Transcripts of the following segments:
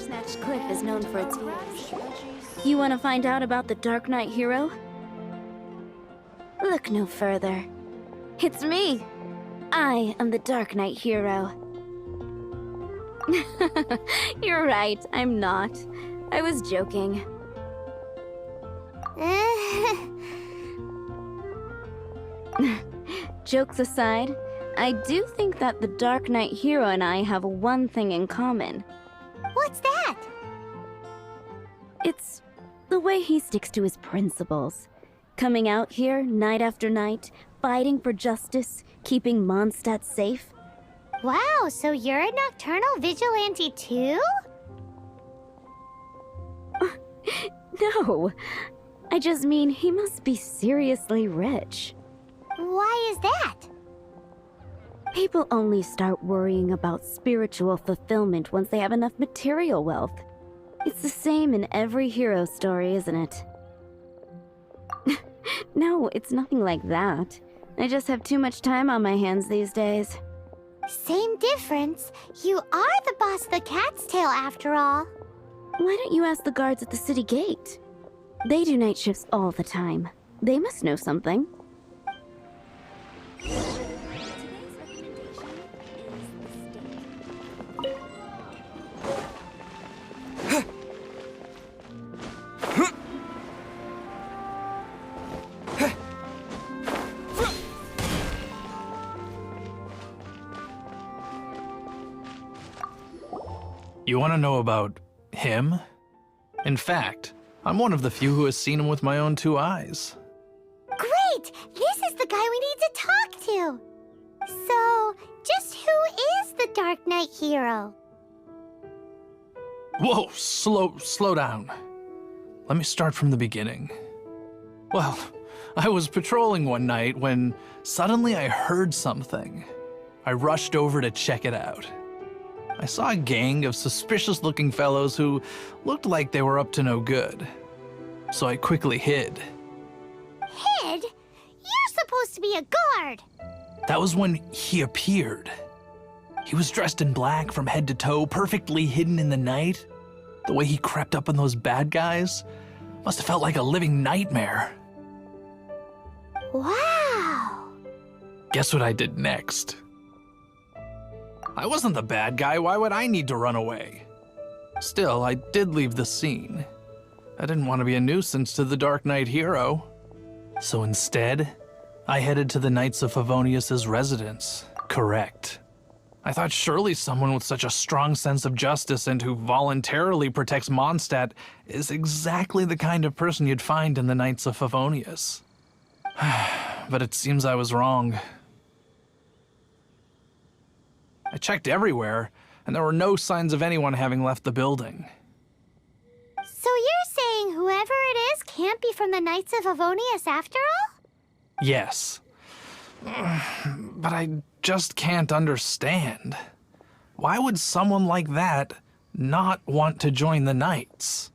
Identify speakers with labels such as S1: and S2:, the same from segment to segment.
S1: Snatched Cliff is known for its views. You want to find out about the Dark Knight hero? Look no further. It's me! I am the Dark Knight hero. You're right, I'm not. I was joking. Jokes aside, I do think that the Dark Knight hero and I have one thing in common.
S2: What's that?
S1: It's the way he sticks to his principles. Coming out here night after night, fighting for justice, keeping Mondstadt safe.
S2: Wow, so you're a nocturnal vigilante too?
S1: No, I just mean he must be seriously rich.
S2: Why is that?
S1: People only start worrying about spiritual fulfillment once they have enough material wealth. It's the same in every hero story, isn't it? No, it's nothing like that. I just have too much time on my hands these days.
S2: Same difference. You are the boss of the Cat's Tail after all.
S1: Why don't you ask the guards at the city gate? They do night shifts all the time. They must know something.
S3: You want to know about him? In fact, I'm one of the few who has seen him with my own two eyes.
S2: Great! This is the guy we need to talk to! So, just who is the Dark Knight hero?
S3: Whoa, slow down. Let me start from the beginning. Well, I was patrolling one night when suddenly I heard something. I rushed over to check it out. I saw a gang of suspicious-looking fellows who looked like they were up to no good. So I quickly hid.
S2: Hid? You're supposed to be a guard!
S3: That was when he appeared. He was dressed in black from head to toe, perfectly hidden in the night. The way he crept up on those bad guys must have felt like a living nightmare.
S2: Wow!
S3: Guess what I did next? I wasn't the bad guy, why would I need to run away? Still, I did leave the scene. I didn't want to be a nuisance to the Dark Knight hero. So instead, I headed to the Knights of Favonius' residence. Correct. I thought surely someone with such a strong sense of justice and who voluntarily protects Mondstadt is exactly the kind of person you'd find in the Knights of Favonius. But it seems I was wrong. I checked everywhere, and there were no signs of anyone having left the building.
S2: So you're saying whoever it is can't be from the Knights of Favonius after all?
S3: Yes. But I just can't understand. Why would someone like that not want to join the Knights?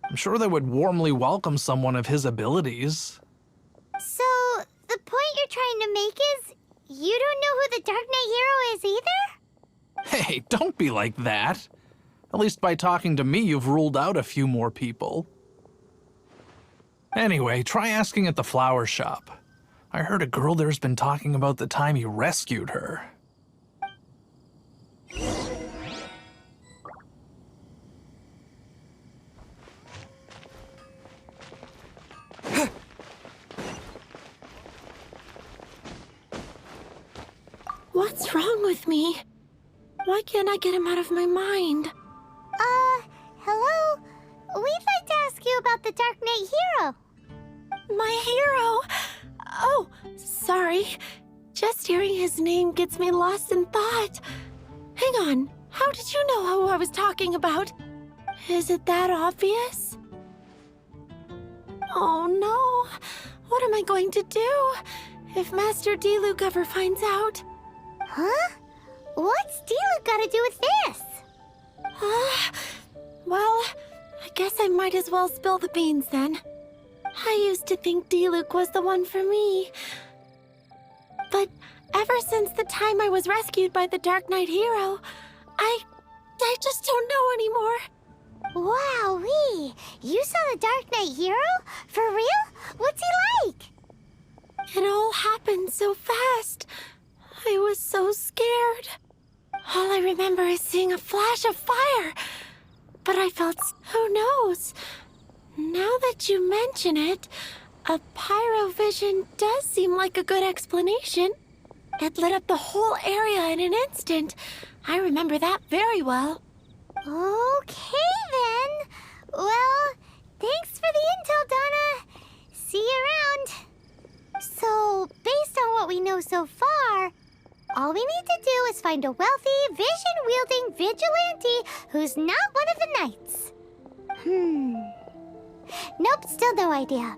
S3: I'm sure they would warmly welcome someone of his abilities.
S2: So, the point you're trying to make is you don't know who the Dark Knight hero is either?
S3: Hey, don't be like that. At least by talking to me, you've ruled out a few more people. Anyway, try asking at the flower shop. I heard a girl there's been talking about the time you rescued her.
S4: What's wrong with me? Why can't I get him out of my mind?
S2: Hello? We'd like to ask you about the Dark Knight hero.
S4: My hero! Oh, sorry. Just hearing his name gets me lost in thought. Hang on, how did you know who I was talking about? Is it that obvious? Oh no, what am I going to do if Master Diluc ever finds out?
S2: Huh? What's Diluc got to do with this?
S4: Well, I guess I might as well spill the beans then. I used to think Diluc was the one for me. But ever since the time I was rescued by the Dark Knight hero, I just don't know anymore.
S2: Wowee! You saw the Dark Knight hero? For real? What's he like?
S4: It all happened so fast. I was so scared. All I remember is seeing a flash of fire. But I felt... Who knows? Now that you mention it, a pyrovision does seem like a good explanation. It lit up the whole area in an instant. I remember that very well.
S2: Okay, then. Well, thanks for the intel, Donna. See you around. So, based on what we know so far, all we need to do is find a wealthy, vision-wielding vigilante who's not one of the knights. Nope, still no idea.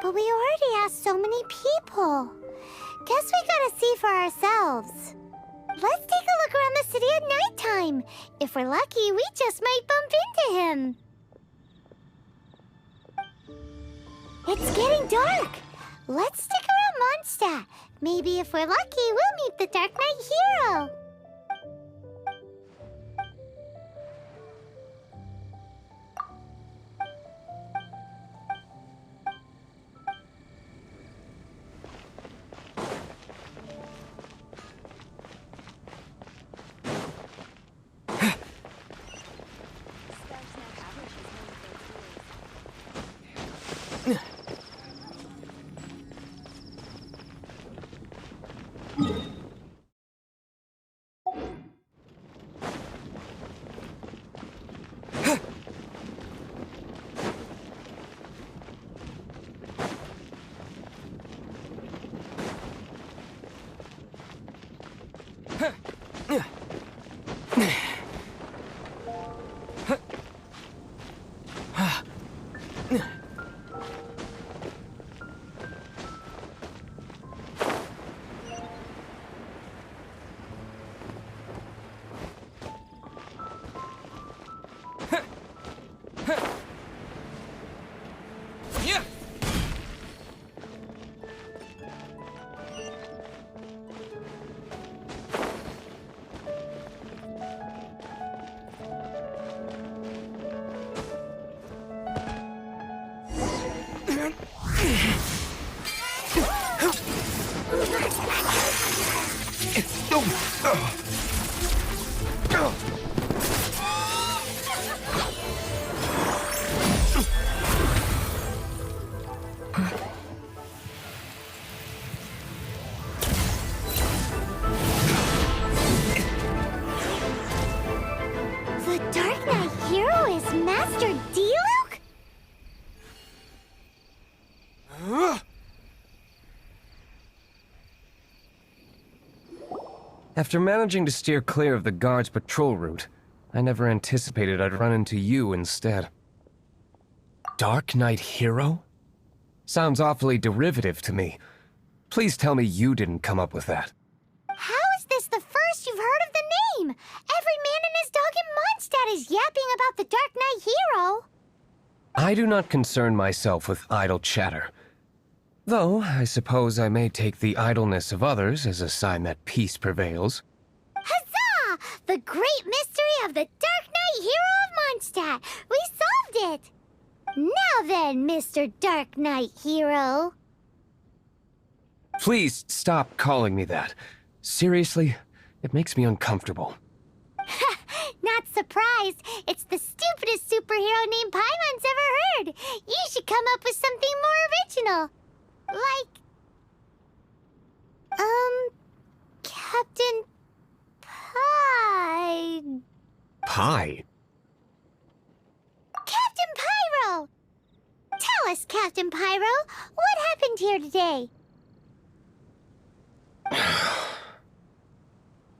S2: But we already asked so many people. Guess we gotta see for ourselves. Let's take a look around the city at nighttime. If we're lucky, we just might bump into him. It's getting dark. Let's stick around Mondstadt. Maybe if we're lucky, we'll meet the Dark Knight hero. The Dark Knight hero is Master Diluc?
S5: After managing to steer clear of the guard's patrol route, I never anticipated I'd run into you instead. Dark Knight hero? Sounds awfully derivative to me. Please tell me you didn't come up with that.
S2: How is this the first you've heard of the name? Every man and his dog in Mondstadt is yapping about the Dark Knight hero.
S5: I do not concern myself with idle chatter. Though, I suppose I may take the idleness of others as a sign that peace prevails.
S2: Huzzah! The great mystery of the Dark Knight hero of Mondstadt! We solved it! Now then, Mr. Dark Knight hero.
S5: Please stop calling me that. Seriously, it makes me uncomfortable.
S2: Not surprised. It's the stupidest superhero name Paimon's ever heard. You should come up with something more original. Like... Captain Pie...
S5: Pie?
S2: Captain Pyro! Tell us, Captain Pyro, what happened here today?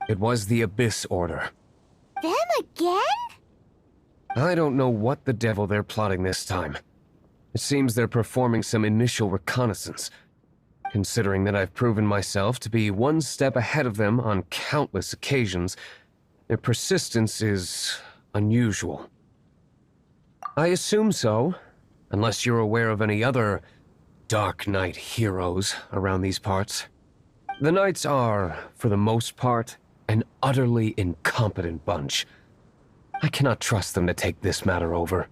S5: It was the Abyss Order.
S2: Them again?
S5: I don't know what the devil they're plotting this time. It seems they're performing some initial reconnaissance. Considering that I've proven myself to be one step ahead of them on countless occasions, their persistence is unusual. I assume so, unless you're aware of any other Dark Knight heroes around these parts. The Knights are, for the most part, an utterly incompetent bunch. I cannot trust them to take this matter over.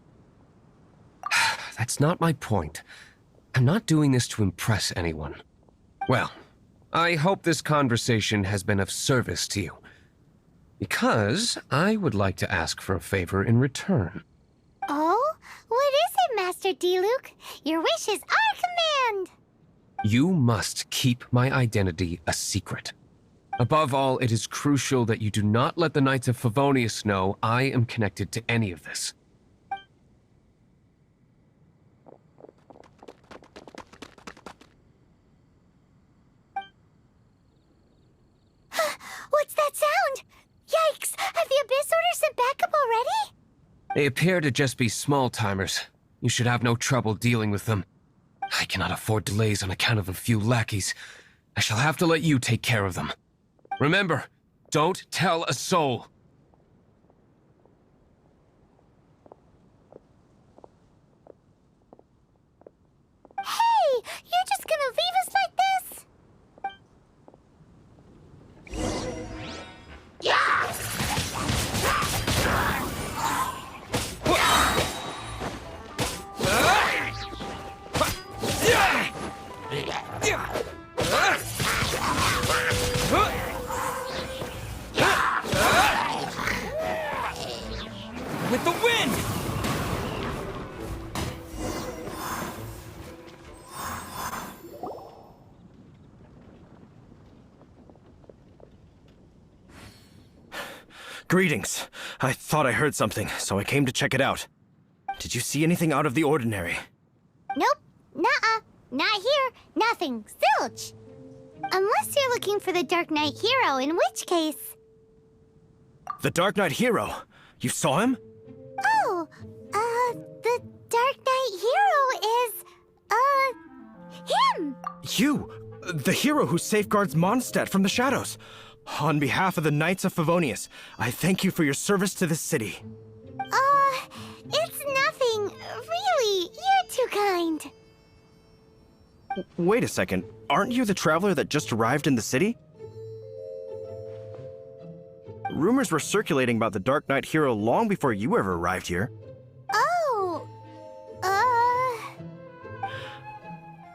S5: That's not my point. I'm not doing this to impress anyone. Well, I hope this conversation has been of service to you. Because I would like to ask for a favor in return.
S2: Oh? What is it, Master D-Luke? Your wish is our command!
S5: You must keep my identity a secret. Above all, it is crucial that you do not let the Knights of Favonius know I am connected to any of this.
S2: What's that sound? Yikes! Have the Abyss Order sent backup already?
S5: They appear to just be small-timers. You should have no trouble dealing with them. I cannot afford delays on account of a few lackeys. I shall have to let you take care of them. Remember, don't tell a soul.
S2: Hey! You're just gonna leave us like this?
S6: With the wind! Greetings. I thought I heard something, so I came to check it out. Did you see anything out of the ordinary?
S2: Nope. Nuh-uh. Not here. Nothing. Zilch. Unless you're looking for the Dark Knight hero, in which case...
S6: The Dark Knight hero? You saw him?
S2: Oh, the Dark Knight hero is, him!
S6: You! The hero who safeguards Mondstadt from the shadows. On behalf of the Knights of Favonius, I thank you for your service to this city.
S2: It's nothing. Really, you're too kind.
S6: Wait a second. Aren't you the traveler that just arrived in the city? Rumors were circulating about the Dark Knight hero long before you ever arrived here.
S2: Oh,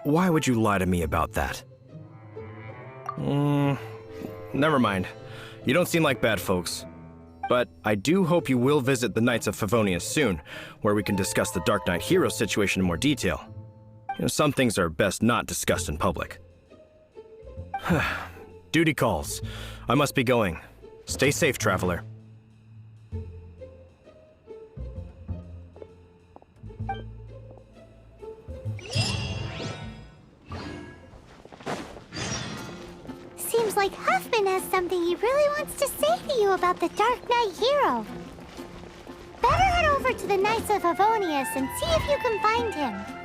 S6: Why would you lie to me about that? Never mind. You don't seem like bad folks. But I do hope you will visit the Knights of Favonius soon, where we can discuss the Dark Knight hero situation in more detail. You know, some things are best not discussed in public. Duty calls. I must be going. Stay safe, traveler.
S2: seems like Huffman has something he really wants to say to you about the Dark Knight hero. Better head over to the Knights of Favonius and see if you can find him.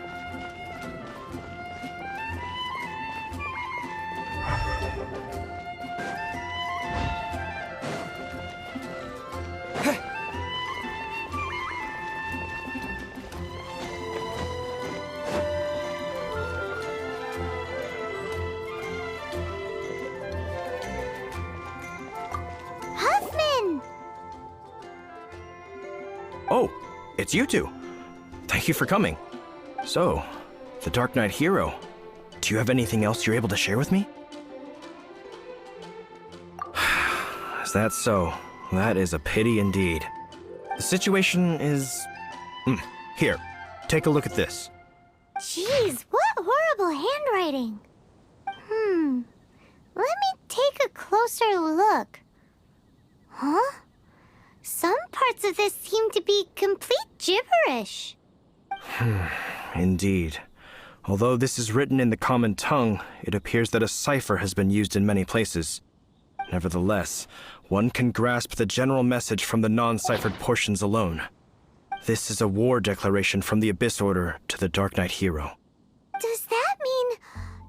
S6: Oh, it's you two. Thank you for coming. So, the Dark Knight hero. Do you have anything else you're able to share with me? Is that so? That is a pity indeed. The situation is... Here, take a look at this.
S2: Jeez, what horrible handwriting. Let me take a closer look. Huh? Some parts of this seem to be complete gibberish.
S6: Indeed. Although this is written in the common tongue, it appears that a cipher has been used in many places. Nevertheless, one can grasp the general message from the non-ciphered portions alone. This is a war declaration from the Abyss Order to the Dark Knight hero.
S2: Does that mean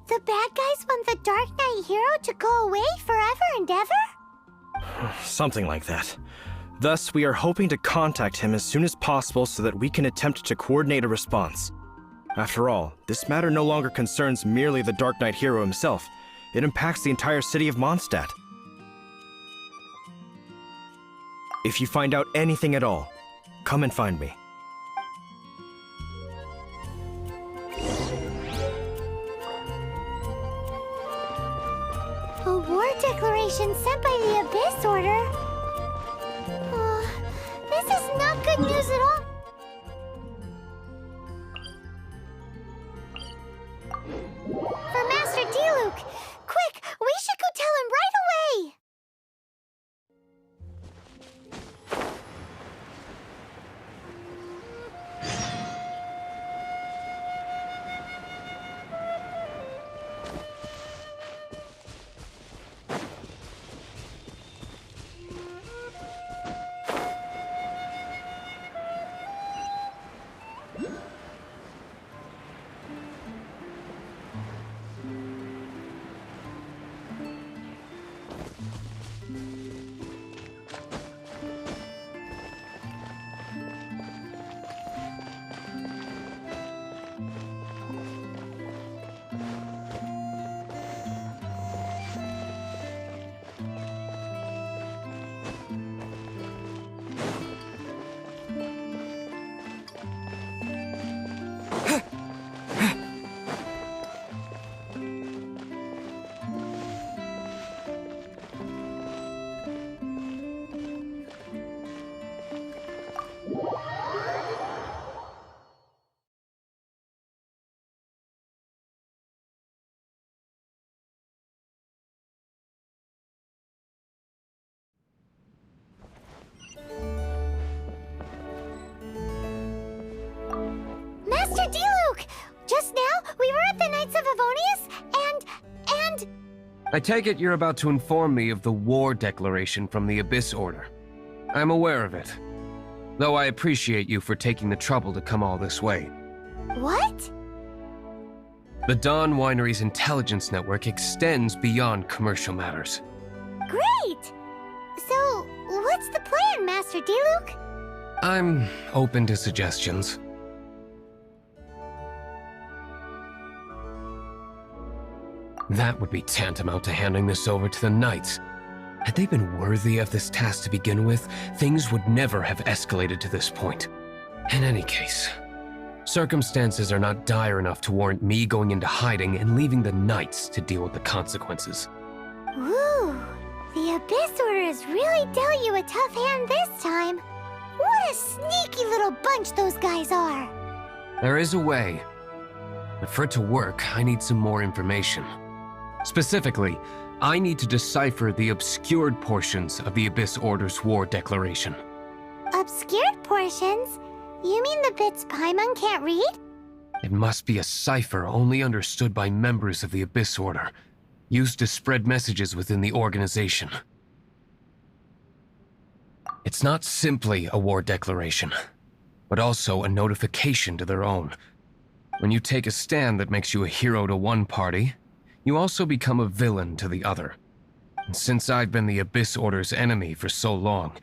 S2: the bad guys want the Dark Knight hero to go away forever and ever?
S6: Something like that. Thus, we are hoping to contact him as soon as possible so that we can attempt to coordinate a response. After all, this matter no longer concerns merely the Dark Knight hero himself. It impacts the entire city of Mondstadt. If you find out anything at all, come and find me.
S2: A war declaration sent by the Abyss Order? This is not good news at all. For Master Diluc! Quick, we should go tell him right away! Master Diluc! Just now, we were at the Knights of Avonius, and...
S5: I take it you're about to inform me of the war declaration from the Abyss Order. I'm aware of it, though I appreciate you for taking the trouble to come all this way.
S2: What?
S5: The Dawn Winery's intelligence network extends beyond commercial matters.
S2: Great! So, what's the plan, Master Diluc?
S5: I'm open to suggestions. That would be tantamount to handing this over to the Knights. Had they been worthy of this task to begin with, things would never have escalated to this point. In any case, circumstances are not dire enough to warrant me going into hiding and leaving the Knights to deal with the consequences.
S2: Ooh, the Abyss Order has really dealt you a tough hand this time. What a sneaky little bunch those guys are.
S5: There is a way, but for it to work, I need some more information. Specifically, I need to decipher the obscured portions of the Abyss Order's war declaration.
S2: Obscured portions? You mean the bits Paimon can't read?
S5: It must be a cipher only understood by members of the Abyss Order, used to spread messages within the organization. It's not simply a war declaration, but also a notification to their own. When you take a stand that makes you a hero to one party, you also become a villain to the other. And since I've been the Abyss Order's enemy for so long,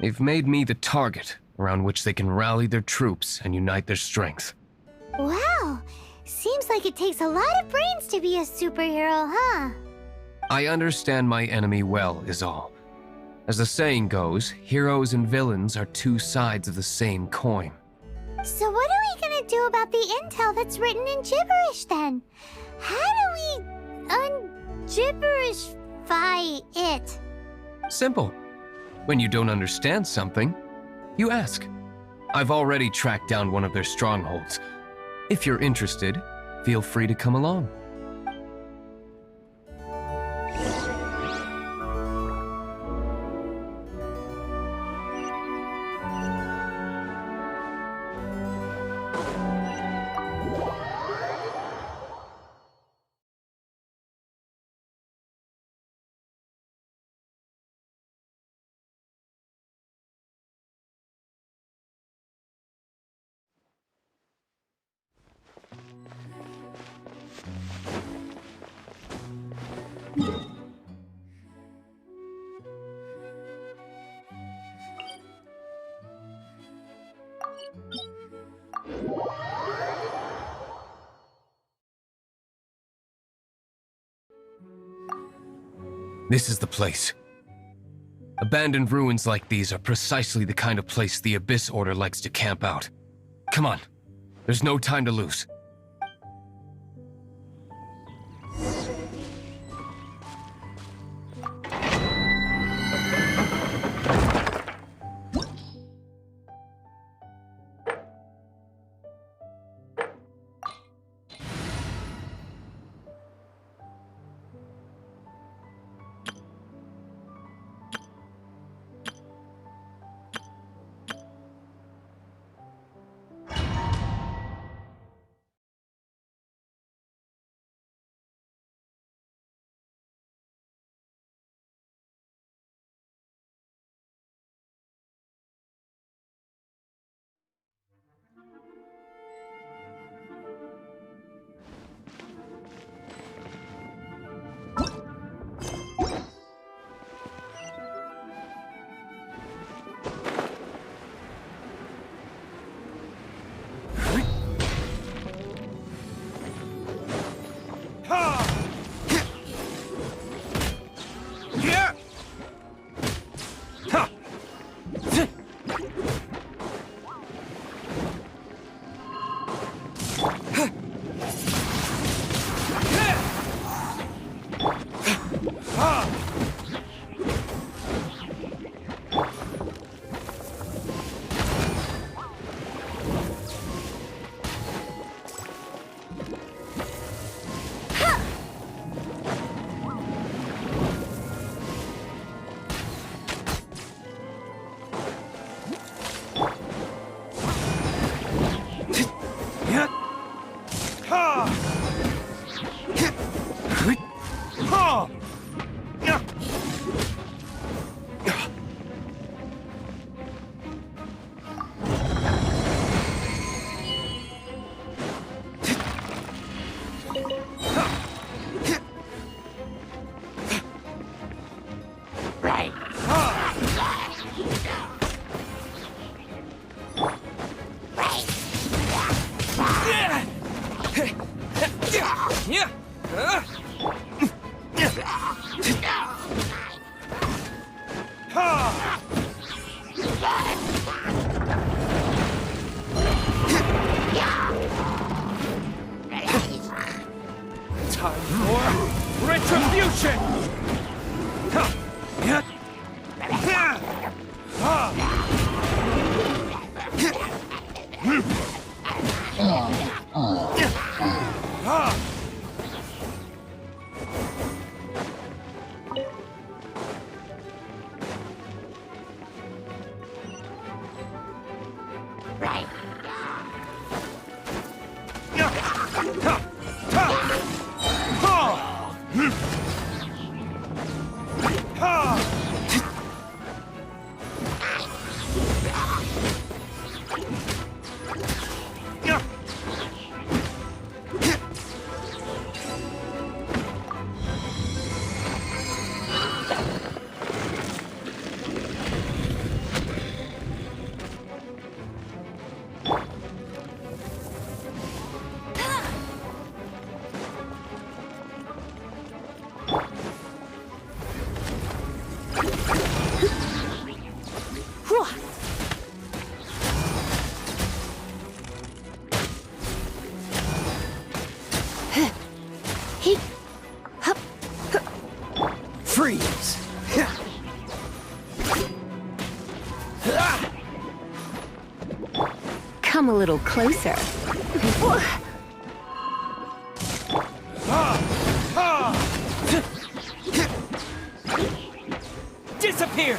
S5: they've made me the target around which they can rally their troops and unite their strength.
S2: Wow, seems like it takes a lot of brains to be a superhero, huh?
S5: I understand my enemy well, is all. As the saying goes, heroes and villains are two sides of the same coin.
S2: So what are we gonna do about the intel that's written in gibberish then? How do we un-gibberishify it?
S5: Simple. When you don't understand something, you ask. I've already tracked down one of their strongholds. If you're interested, feel free to come along. This is the place. Abandoned ruins like these are precisely the kind of place the Abyss Order likes to camp out. Come on, there's no time to lose.
S7: Time for retribution!
S5: Freeze!
S8: Come a little closer.
S7: Disappear!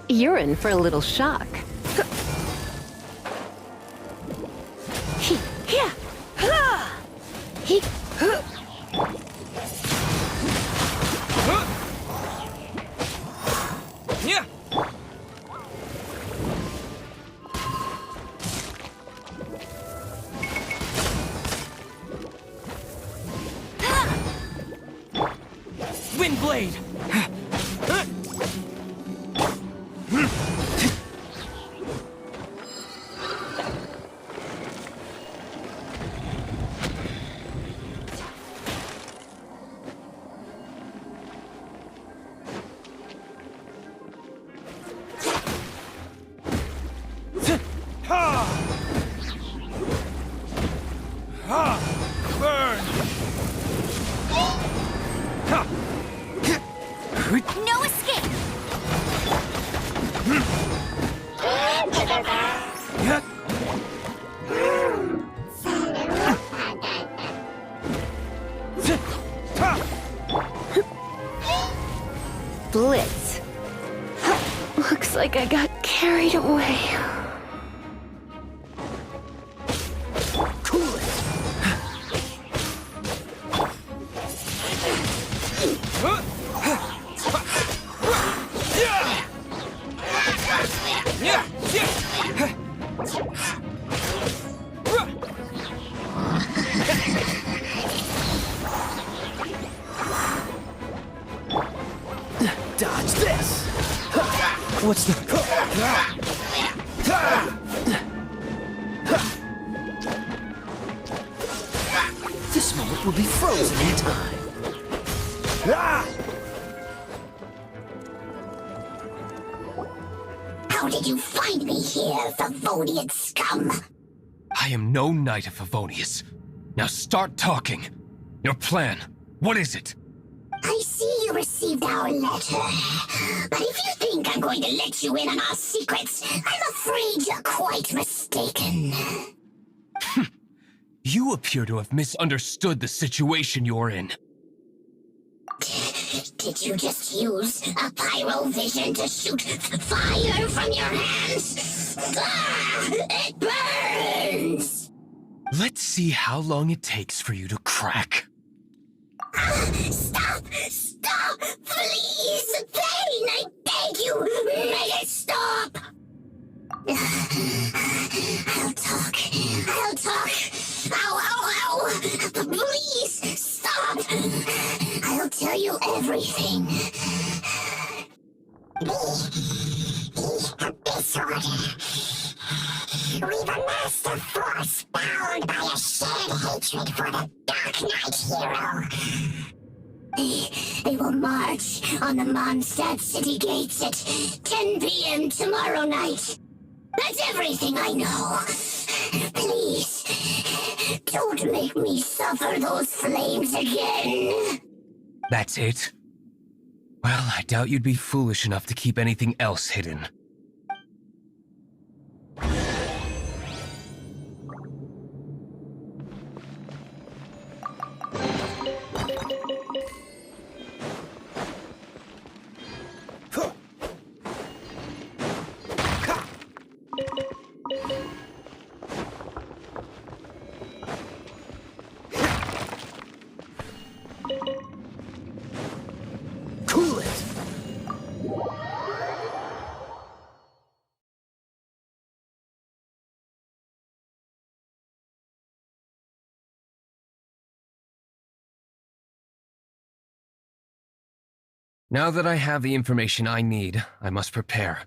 S8: You're in for a little shock.
S7: Windblade!
S2: No escape!
S8: Blitz. Looks like I got carried away.
S7: Dodge this! What's the... This moment will be frozen in time.
S2: How did you find me here, Favonian scum?
S5: I am no knight of Favonius. Now start talking. Your plan, what is it?
S2: I see you received our letter. But if you think I'm going to let you in on our secrets, I'm afraid you're quite mistaken.
S5: You appear to have misunderstood the situation you're in.
S2: Did you just use a pyrovision to shoot fire from your hands? Ah, it burns!
S5: Let's see how long it takes for you to crack.
S2: Stop! Stop! Please! Pain! I beg you! Make it stop! I'll talk. I'll talk. Ow, ow, ow! Please! Stop! I'll tell you everything. Disorder. We've amassed a force bound by a shared hatred for the Dark Knight hero. They will march on the Mondstadt city gates at 10 p.m. tomorrow night. That's everything I know. Please, don't make me suffer those flames again.
S5: That's it? Well, I doubt you'd be foolish enough to keep anything else hidden.
S7: Cool it!
S5: Now that I have the information I need, I must prepare.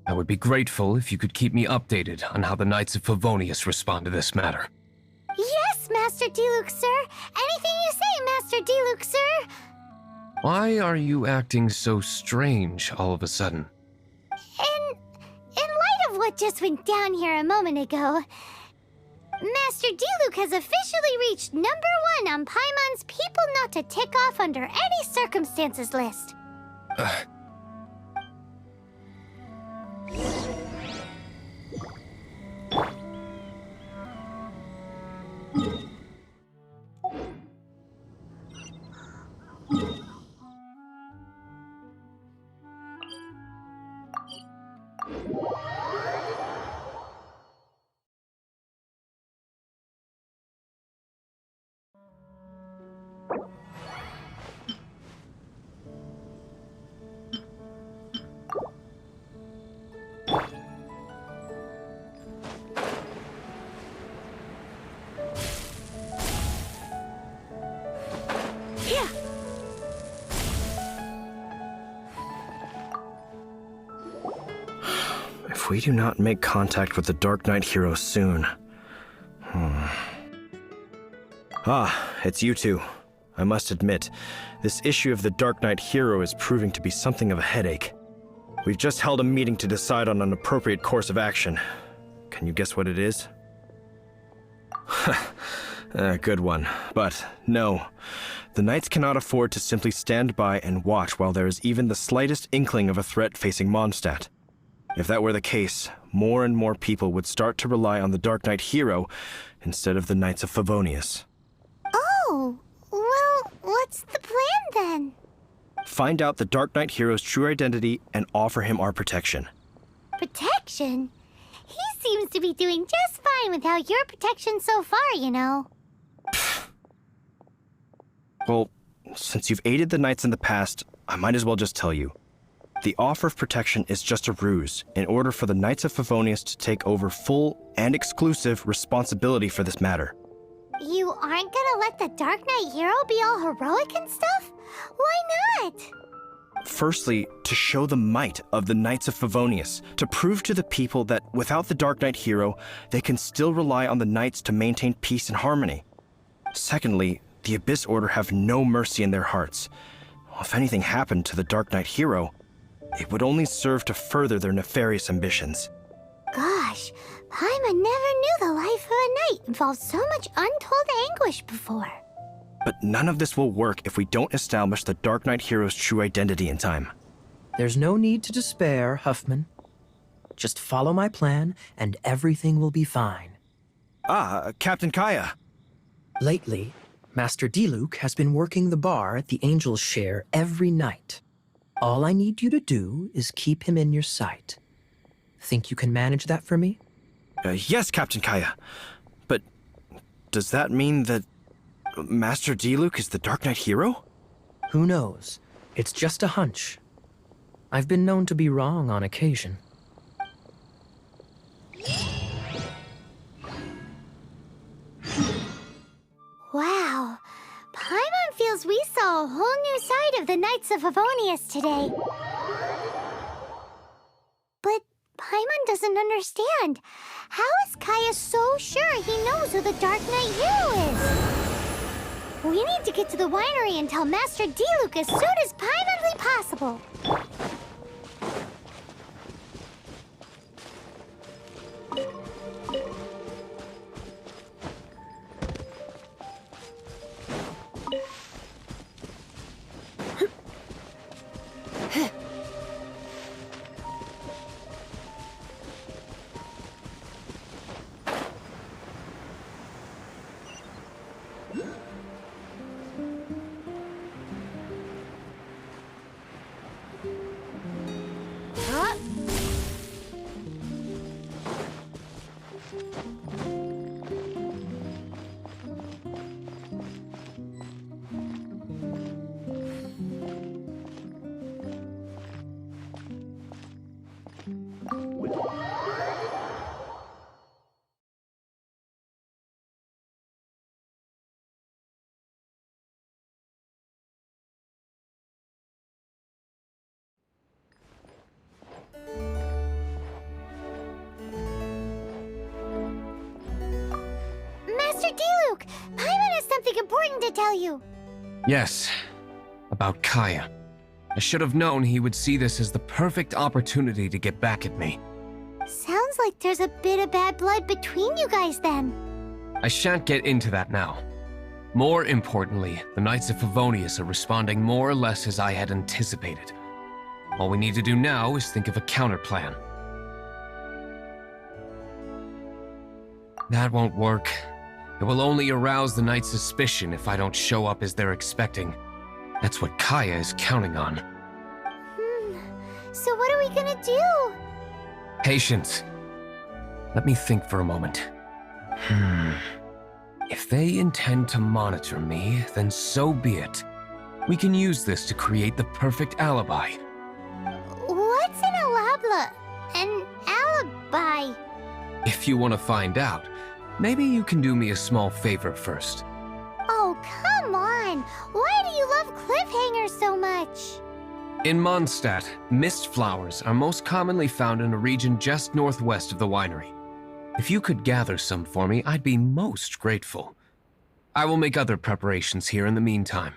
S5: I would be grateful if you could keep me updated on how the Knights of Favonius respond to this matter.
S2: Yes, Master Diluc, sir. Anything you say, Master Diluc, sir.
S5: Why are you acting so strange all of a sudden?
S2: In light of what just went down here a moment ago, Master Diluc has officially reached #1 on Paimon's people not to tick off under any circumstances list.
S6: If we do not make contact with the Dark Knight hero soon... Ah, it's you two. I must admit, this issue of the Dark Knight hero is proving to be something of a headache. We've just held a meeting to decide on an appropriate course of action. Can you guess what it is? Good one. But no, The Knights cannot afford to simply stand by and watch while there is even the slightest inkling of a threat facing Mondstadt. If that were the case, more and more people would start to rely on the Dark Knight hero instead of the Knights of Favonius.
S2: Oh, well, what's the plan then?
S6: Find out the Dark Knight hero's true identity and offer him our protection.
S2: Protection? He seems to be doing just fine without your protection so far, you know.
S6: Well, since you've aided the Knights in the past, I might as well just tell you. The offer of protection is just a ruse in order for the Knights of Favonius to take over full and exclusive responsibility for this matter.
S2: You aren't gonna let the Dark Knight hero be all heroic and stuff? Why not?
S6: Firstly, to show the might of the Knights of Favonius, to prove to the people that without the Dark Knight hero, they can still rely on the Knights to maintain peace and harmony. Secondly, the Abyss Order have no mercy in their hearts. If anything happened to the Dark Knight hero, it would only serve to further their nefarious ambitions.
S2: Gosh, Paimon never knew the life of a knight involved so much untold anguish before.
S6: But none of this will work if we don't establish the Dark Knight hero's true identity in time.
S7: There's no need to despair, Huffman. Just follow my plan, and everything will be fine.
S6: Ah, Captain Kaya.
S7: Lately, Master Diluc has been working the bar at the Angel's Share every night. All I need you to do is keep him in your sight. Think you can manage that for me?
S6: Yes, Captain Kaya. But does that mean that Master Diluc is the Dark Knight hero?
S7: Who knows? It's just a hunch. I've been known to be wrong on occasion.
S2: Wow, Paimon feels we saw a whole new side of the Knights of Favonius today. But Paimon doesn't understand. How is Kaya so sure he knows who the Dark Knight hero is? We need to get to the winery and tell Master Diluc as soon as Paimonly possible. Master Diluc, Paimon has something important to tell you.
S5: Yes, about Kaya. I should have known he would see this as the perfect opportunity to get back at me.
S2: Sounds like there's a bit of bad blood between you guys then.
S5: I shan't get into that now. More importantly, the Knights of Favonius are responding more or less as I had anticipated. All we need to do now is think of a counterplan. That won't work. It will only arouse the Knights' suspicion if I don't show up as they're expecting. That's what Kaya is counting on.
S2: So what are we gonna do?
S5: Patience. Let me think for a moment. If they intend to monitor me, then so be it. We can use this to create the perfect alibi.
S2: What's an alabla? An alibi?
S5: If you want to find out, maybe you can do me a small favor first.
S2: Oh, come on! Why do you love cliffhangers so much?
S5: In Mondstadt, mist flowers are most commonly found in a region just northwest of the winery. If you could gather some for me, I'd be most grateful. I will make other preparations here in the meantime.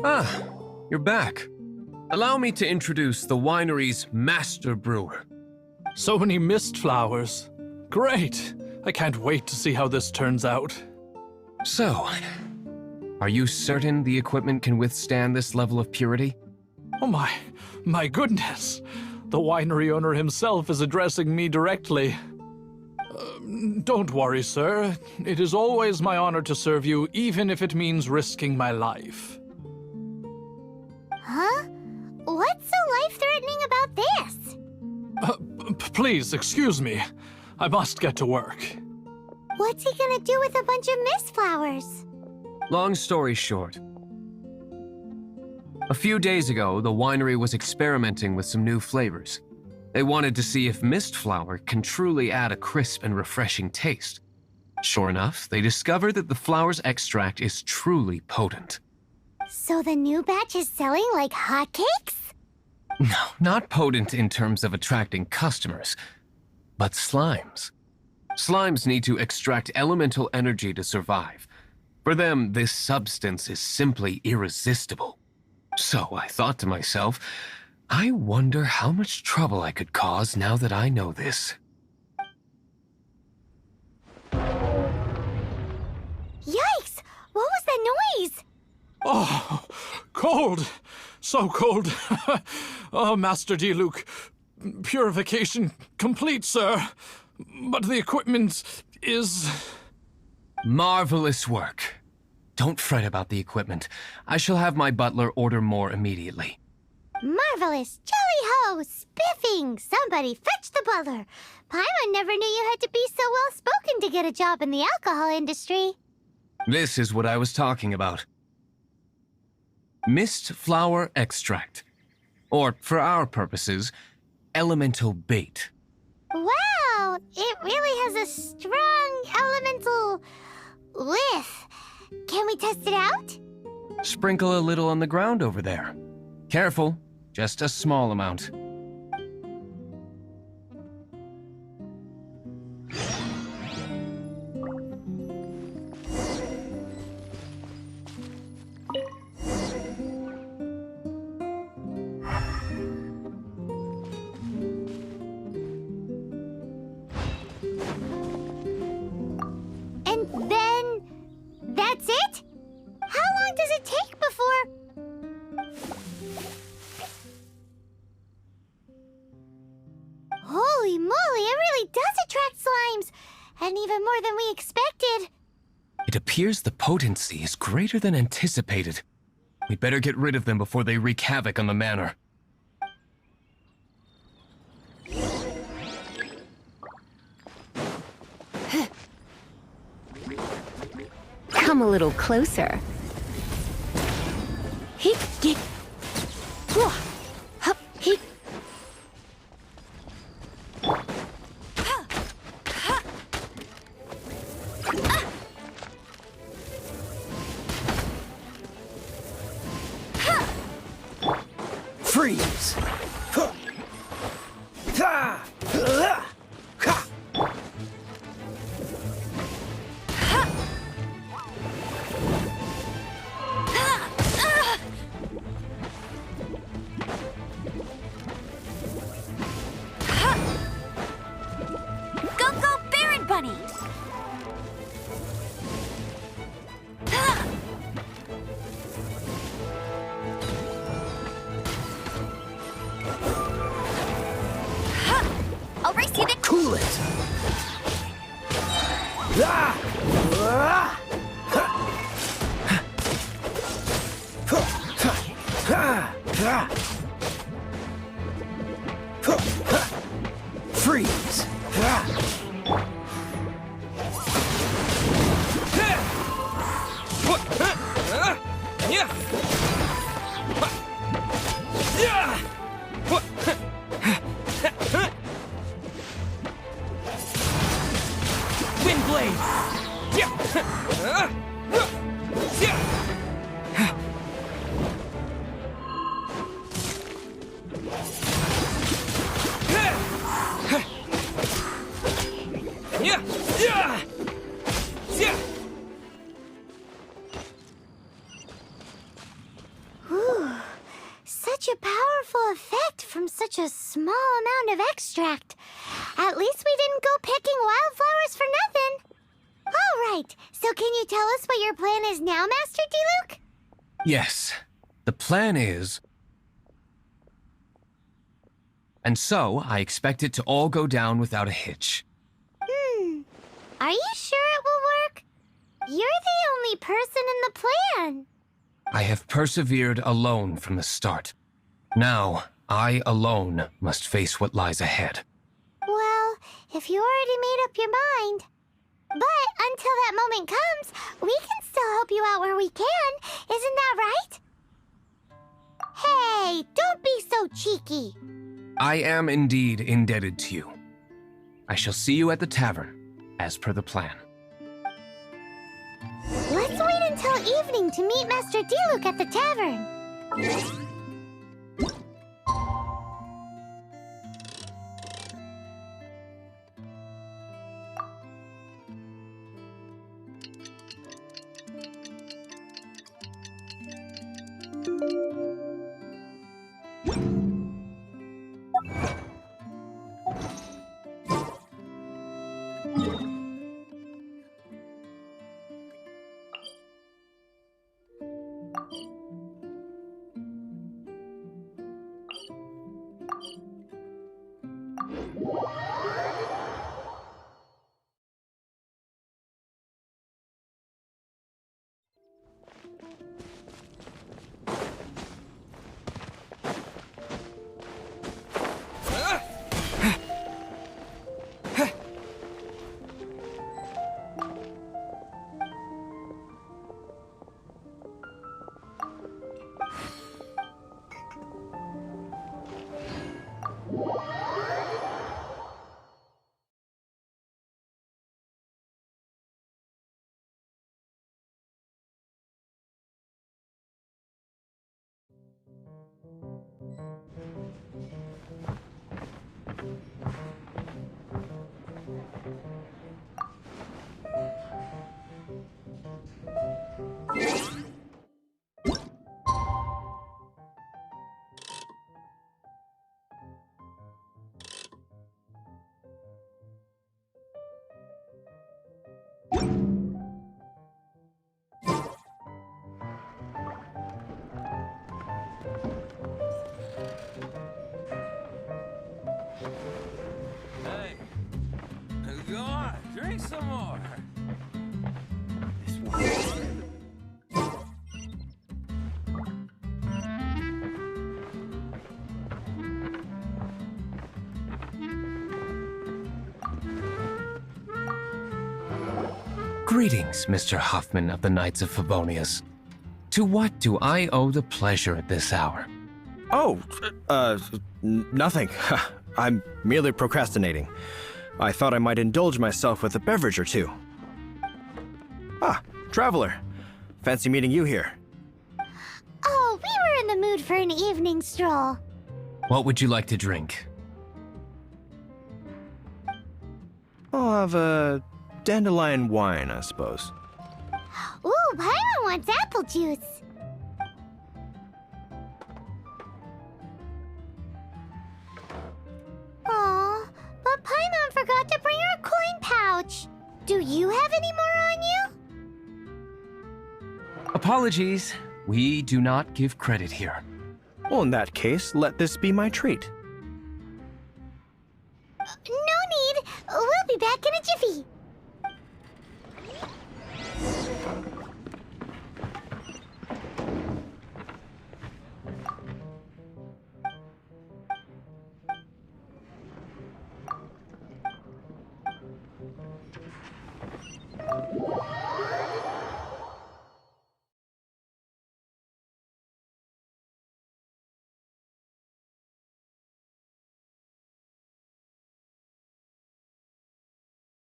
S5: Ah, you're back. Allow me to introduce the winery's master brewer.
S3: So many mist flowers. Great! I can't wait to see how this turns out.
S5: So, are you certain the equipment can withstand this level of purity?
S3: Oh my goodness! The winery owner himself is addressing me directly. Don't worry, sir. It is always my honor to serve you, even if it means risking my life.
S2: Huh? What's so life-threatening about this?
S3: Please, excuse me. I must get to work.
S2: What's he gonna do with a bunch of mist flowers?
S5: Long story short. A few days ago, the winery was experimenting with some new flavors. They wanted to see if mist flower can truly add a crisp and refreshing taste. Sure enough, they discovered that the flower's extract is truly potent.
S2: So the new batch is selling like hotcakes?
S5: No, not potent in terms of attracting customers, but slimes. Slimes need to extract elemental energy to survive. For them, this substance is simply irresistible. So I thought to myself, I wonder how much trouble I could cause now that I know this.
S2: Yikes! What was that noise?
S3: Oh, cold! So cold! Oh, Master Diluc, purification complete, sir. But the equipment is...
S5: Marvelous work. Don't fret about the equipment. I shall have my butler order more immediately.
S2: Marvelous! Jolly-ho! Spiffing! Somebody fetch the butler! Paimon never knew you had to be so well-spoken to get a job in the alcohol industry.
S5: This is what I was talking about. Mist flower extract. Or, for our purposes, elemental bait.
S2: Wow! It really has a strong elemental whiff. Can we test it out?
S5: Sprinkle a little on the ground over there. Careful, just a small amount.
S2: And then... that's it? How long does it take before... Holy moly, it really does attract slimes! And even more than we expected.
S5: It appears the potency is greater than anticipated. We'd better get rid of them before they wreak havoc on the manor.
S1: Come a little closer. He get. Hup, he.
S6: Freeze!
S2: Go, Baron Bunny! I'll race you to...
S6: Cool it! Freeze! Wind blade!
S2: Whew. Such a powerful effect from such a small amount of extract. At least we didn't go picking wildflowers for nothing. All right, so can you tell us what your plan is now, Master Diluc?
S5: Yes, the plan is... And so, I expect it to all go down without a hitch.
S2: Are you sure it will work? You're the only person in the plan.
S5: I have persevered alone from the start. Now, I alone must face what lies ahead.
S2: Well, if you already made up your mind. But until that moment comes, we can still help you out where we can. Isn't that right? Hey, don't be so cheeky.
S5: I am indeed indebted to you. I shall see you at the tavern, as per the plan.
S2: Let's wait until evening to meet Master Diluc at the tavern.
S9: Hey, go on, drink some more.
S5: Greetings, Mr. Huffman of the Knights of Favonius. To what do I owe the pleasure at this hour?
S6: Oh, nothing. I'm merely procrastinating. I thought I might indulge myself with a beverage or two. Ah, traveler. Fancy meeting you here.
S2: Oh, we were in the mood for an evening stroll.
S5: What would you like to drink?
S6: I'll have a dandelion wine, I suppose.
S2: Ooh, Paimon wants apple juice. Aw, but Paimon forgot to bring her coin pouch. Do you have any more on you?
S5: Apologies. We do not give credit here.
S6: Well, in that case, let this be my treat.
S2: No need. We'll be back in a jiffy.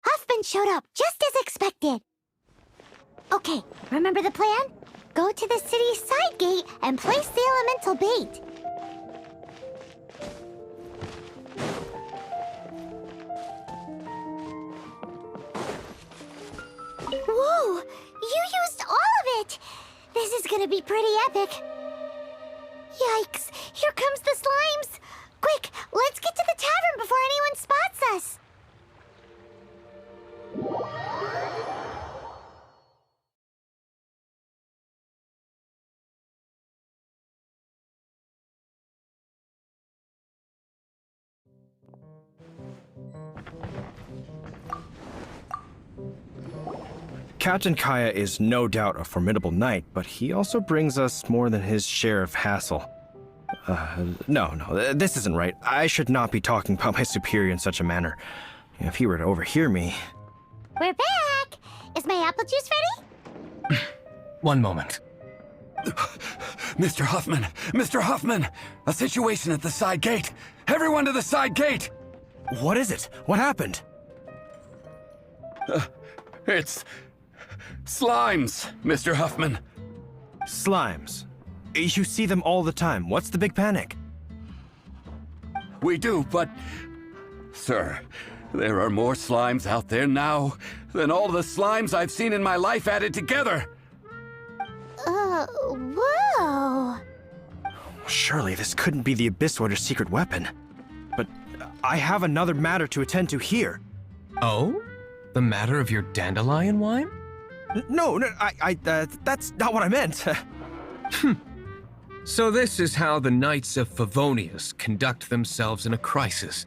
S2: Huffman showed up just as expected. Okay, remember the plan? Go to the city's side gate and place the elemental bait. Whoa! You used all of it! This is gonna be pretty epic. Yikes! Here comes the slimes! Quick, let's get to the tavern before anyone spots us!
S6: Captain Kaya is no doubt a formidable knight, but he also brings us more than his share of hassle. No, this isn't right. I should not be talking about my superior in such a manner. If he were to overhear me...
S2: We're back! Is my apple juice ready?
S5: One moment.
S10: Mr. Huffman! Mr. Huffman! A situation at the side gate! Everyone to the side gate!
S6: What is it? What happened?
S10: It's... slimes, Mr. Huffman.
S6: Slimes. You see them all the time. What's the big panic?
S10: We do, but... Sir, there are more slimes out there now than all the slimes I've seen in my life added together!
S2: Whoa!
S6: Surely this couldn't be the Abyss Order's secret weapon. But I have another matter to attend to here.
S5: Oh? The matter of your dandelion wine?
S6: No, that's not what I meant.
S5: So this is how the Knights of Favonius conduct themselves in a crisis.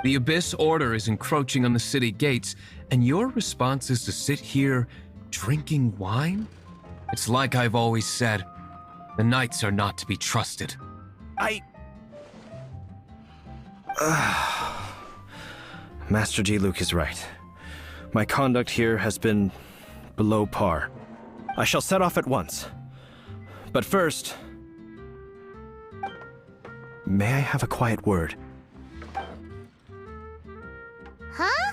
S5: The Abyss Order is encroaching on the city gates, and your response is to sit here drinking wine? It's like I've always said, the Knights are not to be trusted.
S6: Master Diluc is right. My conduct here has been below par. I shall set off at once. But first, may I have a quiet word?
S2: Huh?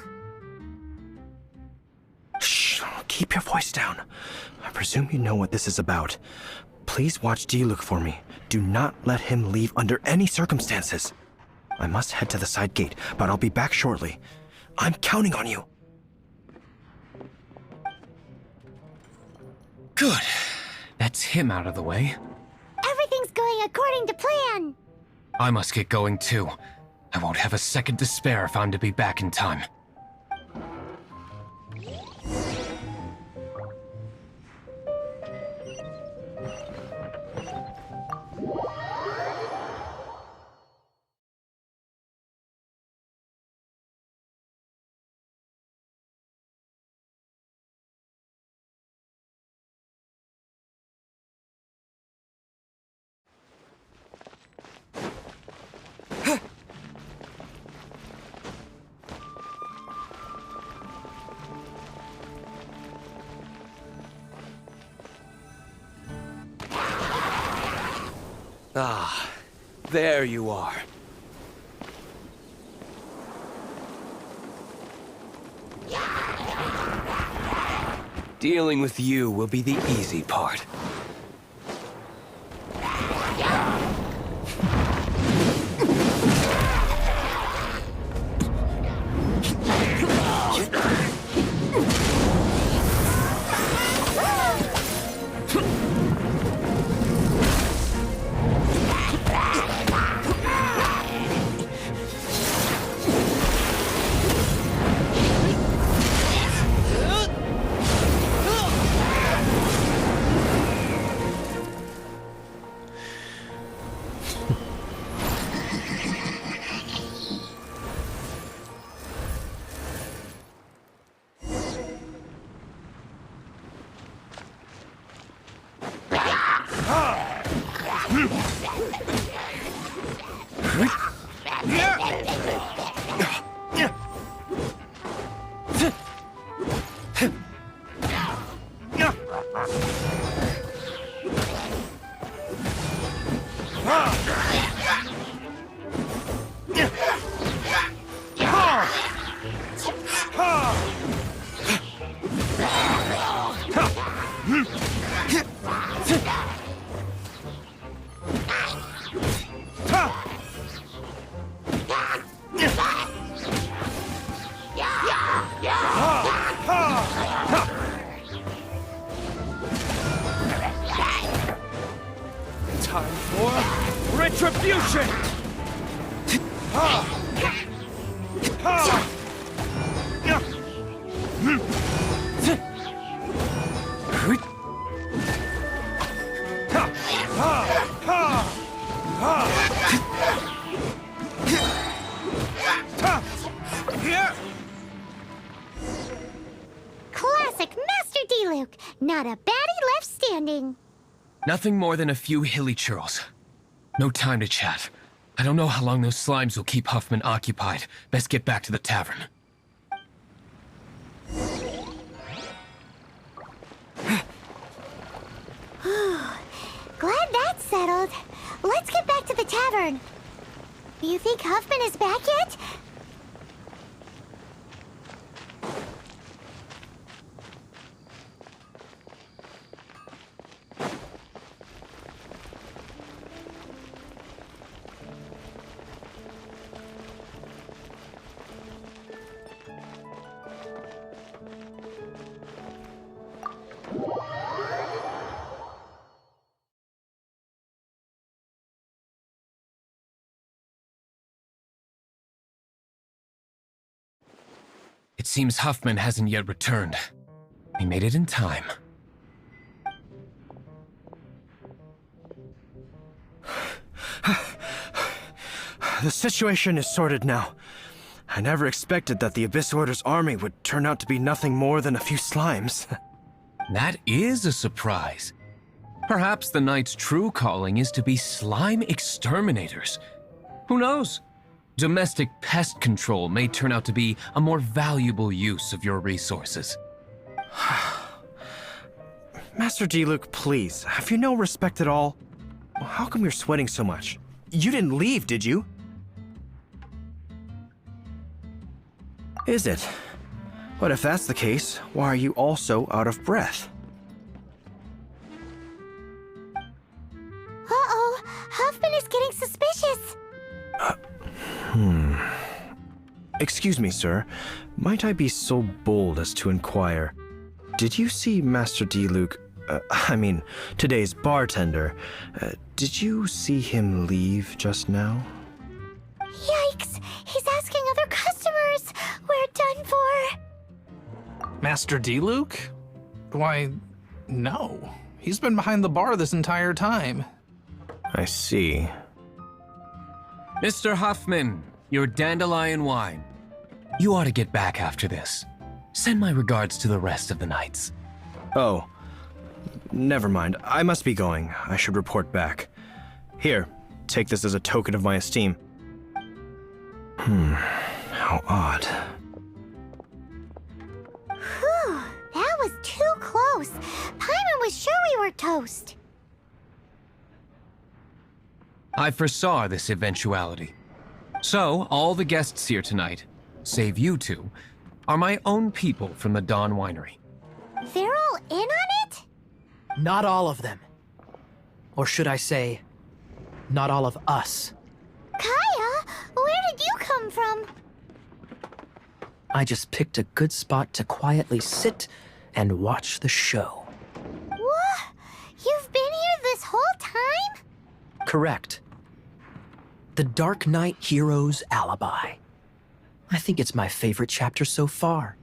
S6: Shh, keep your voice down. I presume you know what this is about. Please watch Diluc for me. Do not let him leave under any circumstances. I must head to the side gate, but I'll be back shortly. I'm counting on you.
S5: Good. That's him out of the way.
S2: Everything's going according to plan!
S5: I must get going too. I won't have a second to spare if I'm to be back in time.
S10: Ah, there you are.
S5: Dealing with you will be the easy part.
S6: Time for retribution!
S2: Classic Master D-Luke. Not a baddie left standing.
S5: Nothing more than a few hilly churls. No time to chat. I don't know how long those slimes will keep Huffman occupied. Best get back to the tavern.
S2: Glad that's settled. Let's get back to the tavern. You think Huffman is back yet?
S5: It seems Huffman hasn't yet returned. He made it in time.
S6: The situation is sorted now. I never expected that the Abyss Order's army would turn out to be nothing more than a few slimes.
S5: That is a surprise. Perhaps the Knight's true calling is to be slime exterminators. Who knows? Domestic pest control may turn out to be a more valuable use of your resources.
S6: Master D-Luke, please, have you no respect at all? How come you're sweating so much? You didn't leave, did you? Is it? But if that's the case, why are you also out of breath?
S2: Uh-oh, Huffman is getting suspicious.
S6: Excuse me, sir. Might I be so bold as to inquire, did you see Master D-Luke, today's bartender, did you see him leave just now?
S2: Yikes, he's asking other customers. We're done for.
S3: Master D-Luke? Why, no. He's been behind the bar this entire time.
S6: I see.
S5: Mr. Huffman, your dandelion wine. You ought to get back after this. Send my regards to the rest of the knights.
S6: Oh, never mind. I must be going. I should report back. Here, take this as a token of my esteem. How odd.
S2: Whew, that was too close. Paimon was sure we were toast.
S5: I foresaw this eventuality. So, all the guests here tonight, save you two, are my own people from the Dawn Winery.
S2: They're all in on it?
S7: Not all of them. Or should I say, not all of us.
S2: Kaya, where did you come from?
S7: I just picked a good spot to quietly sit and watch the show.
S2: What? You've been here this whole time?
S7: Correct. The Dark Knight Hero's Alibi. I think it's my favorite chapter so far.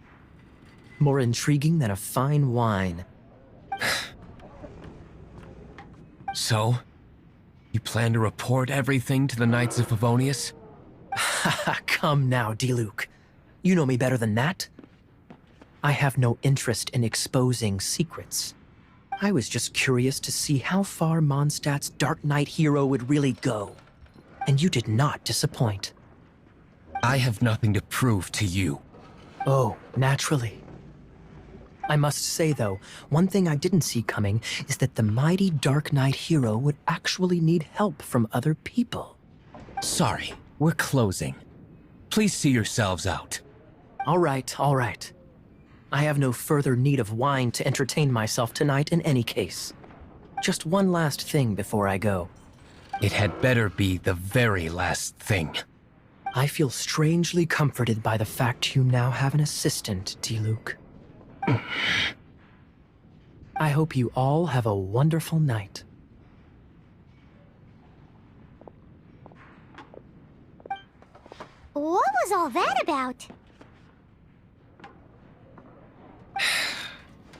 S7: More intriguing than a fine wine.
S5: So, you plan to report everything to the Knights of Favonius?
S7: Come now, D-Luke. You know me better than that. I have no interest in exposing secrets. I was just curious to see how far Mondstadt's Dark Knight hero would really go. And you did not disappoint.
S5: I have nothing to prove to you.
S7: Oh, naturally. I must say, though, one thing I didn't see coming is that the mighty Dark Knight hero would actually need help from other people.
S5: Sorry, we're closing. Please see yourselves out.
S7: All right, all right. I have no further need of wine to entertain myself tonight in any case. Just one last thing before I go.
S5: It had better be the very last thing.
S7: I feel strangely comforted by the fact you now have an assistant, D-Luke. I hope you all have a wonderful night.
S2: What was all that about?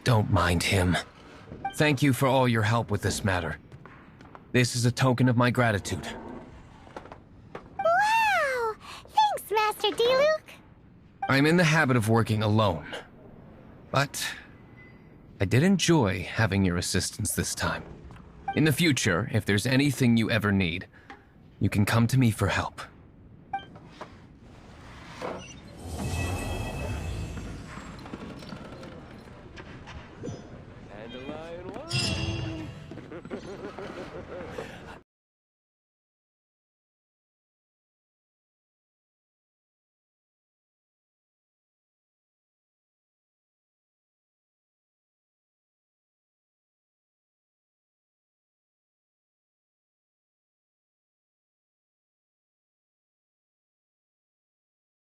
S5: Don't mind him. Thank you for all your help with this matter. This is a token of my gratitude.
S2: Wow! Thanks, Master Diluc.
S5: I'm in the habit of working alone. But I did enjoy having your assistance this time. In the future, if there's anything you ever need, you can come to me for help.